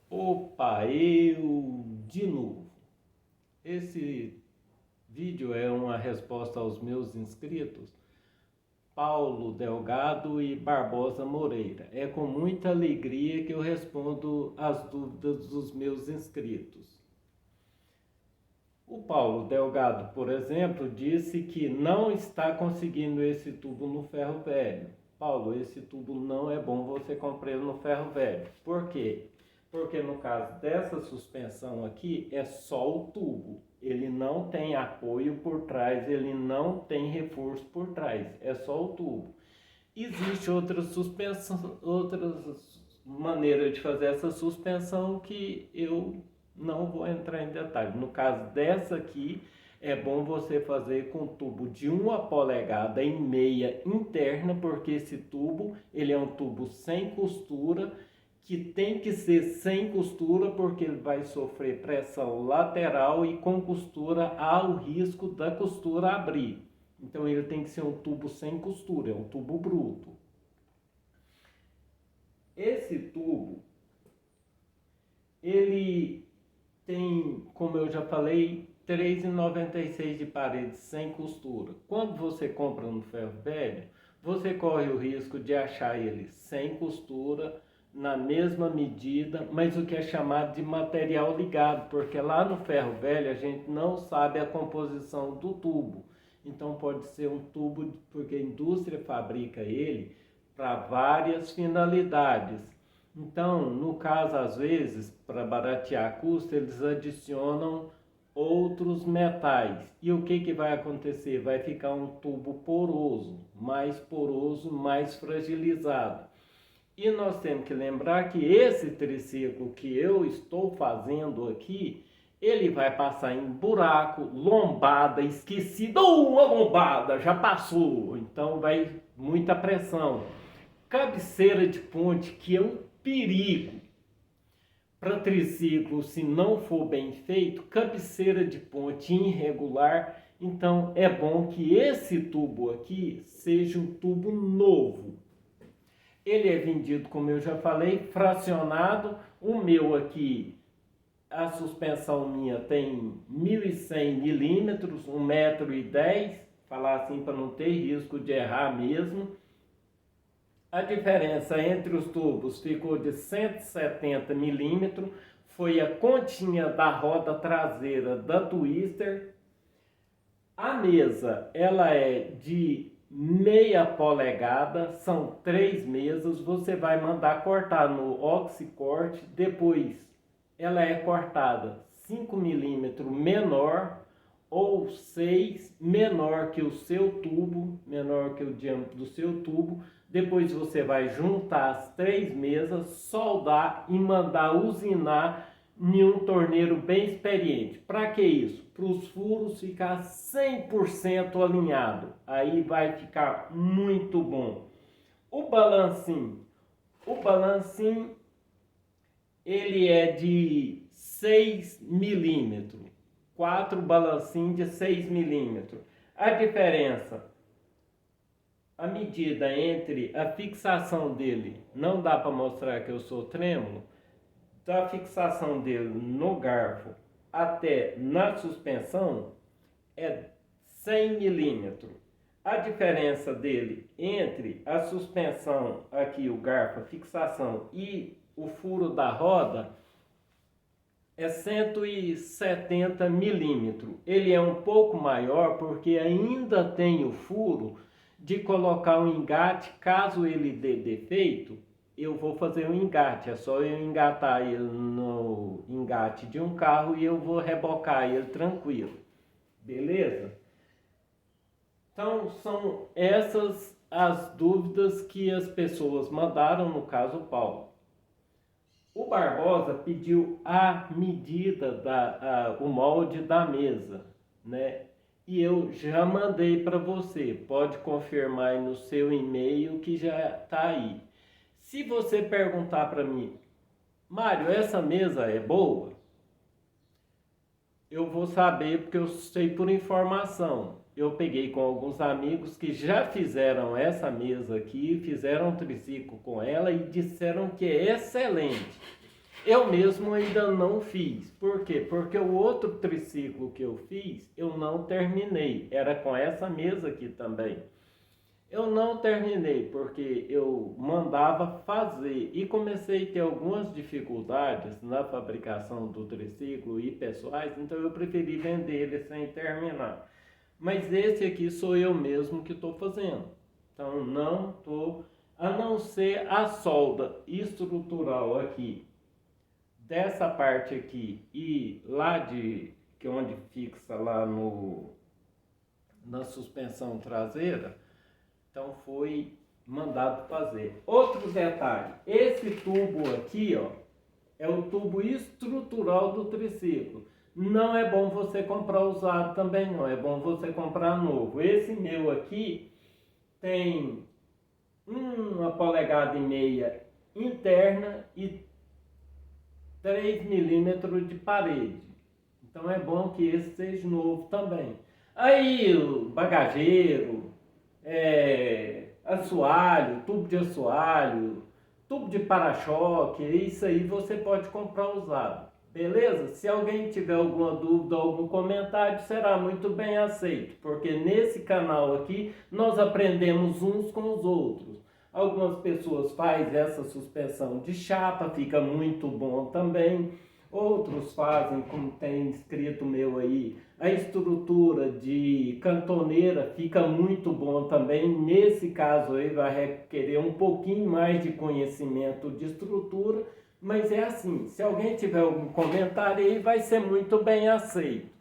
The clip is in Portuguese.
Opa, eu de novo. Esse vídeo é uma resposta aos meus inscritos, Paulo Delgado e Barbosa Moreira. É com muita alegria que eu respondo as dúvidas dos meus inscritos. O Paulo Delgado, por exemplo, disse que não está conseguindo esse tubo no ferro velho. Paulo, esse tubo não é bom você comprar ele no ferro velho. Por quê? Porque no caso dessa suspensão aqui é só o tubo. Ele não tem apoio por trás, ele não tem reforço por trás, é só o tubo. Existe outras suspensão, outras maneiras de fazer essa suspensão que eu não vou entrar em detalhe. No caso dessa aqui, é bom você fazer com tubo de 1,5 polegadas interna, porque esse tubo ele é um tubo sem costura, que tem que ser sem costura, porque ele vai sofrer pressão lateral e com costura há o risco da costura abrir. Então ele tem que ser um tubo sem costura, é um tubo bruto. Esse tubo, ele tem, como eu já falei, 3,96 de parede sem costura. Quando você compra no ferro velho, você corre o risco de achar ele sem costura, na mesma medida, mas o que é chamado de material ligado, porque lá no ferro velho a gente não sabe a composição do tubo. Então pode ser um tubo, porque a indústria fabrica ele para várias finalidades. Então, no caso, às vezes, para baratear custo, eles adicionam outros metais. E o que vai acontecer? Vai ficar um tubo poroso, mais fragilizado. E nós temos que lembrar que esse triciclo que eu estou fazendo aqui, ele vai passar em buraco, lombada, esquecido, uma lombada, já passou, então vai muita pressão. Cabeceira de ponte, que é um perigo para triciclo se não for bem feito, cabeceira de ponte irregular, então é bom que esse tubo aqui seja um tubo novo. Ele é vendido, como eu já falei, fracionado. O meu aqui, a suspensão minha tem 1.100 milímetros, 1,10 m, falar assim para não ter risco de errar mesmo. A diferença entre os tubos ficou de 170 milímetros, foi a continha da roda traseira da Twister. A mesa, ela é de 0,5 polegada, são 3 mesas, você vai mandar cortar no oxicorte, depois ela é cortada 5 milímetros menor ou 6 menor que o seu tubo, menor que o diâmetro do seu tubo. Depois você vai juntar as 3 mesas, soldar e mandar usinar em um torneiro bem experiente. Para que isso? Para os furos ficar 100% alinhado. Aí vai ficar muito bom. O balancinho ele é de 6 milímetros. 4 balancinhos de 6 milímetros. A diferença, a medida entre a fixação dele, não dá para mostrar que eu sou trêmulo, da fixação dele no garfo até na suspensão é 100 milímetros. A diferença dele entre a suspensão, aqui o garfo, a fixação, e o furo da roda é 170 milímetros. Ele é um pouco maior porque ainda tem o furo de colocar um engate, caso ele dê defeito, eu vou fazer um engate, é só eu engatar ele no engate de um carro e eu vou rebocar ele tranquilo, beleza? Então são essas as dúvidas que as pessoas mandaram, no caso o Paulo. O Barbosa pediu a medida, o molde da mesa, né? E eu já mandei para você, pode confirmar aí no seu e-mail que já está aí. Se você perguntar para mim, Mário, essa mesa é boa? Eu vou saber porque eu sei por informação. Eu peguei com alguns amigos que já fizeram essa mesa aqui, fizeram um triciclo com ela e disseram que é excelente. Eu mesmo ainda não fiz. Por quê? Porque o outro triciclo que eu fiz, eu não terminei. Era com essa mesa aqui também. Eu não terminei porque eu mandava fazer e comecei a ter algumas dificuldades na fabricação do triciclo e pessoais, então eu preferi vender ele sem terminar. Mas esse aqui sou eu mesmo que estou fazendo. Então não estou, a não ser a solda estrutural aqui, dessa parte aqui e lá de que é onde fixa lá no na suspensão traseira. Então foi mandado fazer. Outro detalhe, esse tubo aqui, ó, é o tubo estrutural do triciclo. Não é bom você comprar usado também não, é bom você comprar novo. Esse meu aqui tem 1,5 polegadas interna e 3 milímetros de parede. Então é bom que esse seja novo também. Aí o bagageiro, assoalho, tubo de assoalho, tubo de para-choque, isso aí você pode comprar usado. Beleza? Se alguém tiver alguma dúvida, algum comentário, será muito bem aceito, porque nesse canal aqui nós aprendemos uns com os outros. Algumas pessoas fazem essa suspensão de chapa, fica muito bom também. Outros fazem, como tem escrito meu aí, a estrutura de cantoneira, fica muito bom também. Nesse caso aí vai requerer um pouquinho mais de conhecimento de estrutura, mas é assim, se alguém tiver algum comentário aí vai ser muito bem aceito.